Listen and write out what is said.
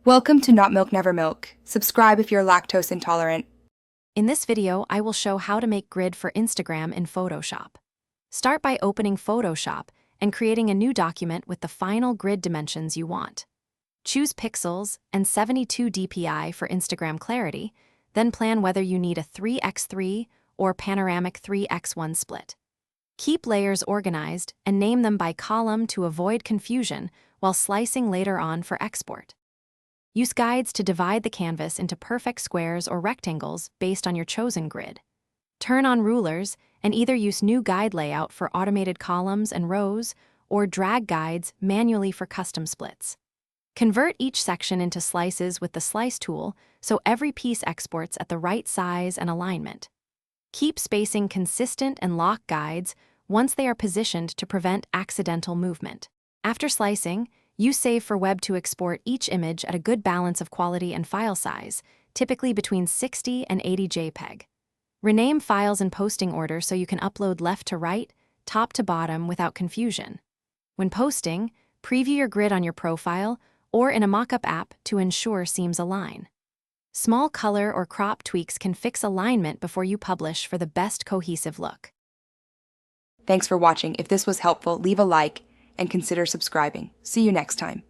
Welcome to Not Milk Never Milk. Subscribe if you're lactose intolerant. In this video, I will show how to make grid for Instagram in Photoshop. Start by opening Photoshop and creating a new document with the final grid dimensions you want. Choose pixels and 72 dpi for Instagram clarity, then plan whether you need a 3x3 or panoramic 3x1 split. Keep layers organized and name them by column to avoid confusion while slicing later on for export. Use guides to divide the canvas into perfect squares or rectangles based on your chosen grid. Turn on rulers and either use new guide layout for automated columns and rows or drag guides manually for custom splits. Convert each section into slices with the slice tool so every piece exports at the right size and alignment. Keep spacing consistent and lock guides once they are positioned to prevent accidental movement. After slicing, use Save for Web to export each image at a good balance of quality and file size, typically between 60 and 80 JPEG. Rename files in posting order so you can upload left to right, top to bottom without confusion. When posting, preview your grid on your profile or in a mockup app to ensure seams align. Small color or crop tweaks can fix alignment before you publish for the best cohesive look. Thanks for watching. If this was helpful, leave a like and consider subscribing. See you next time.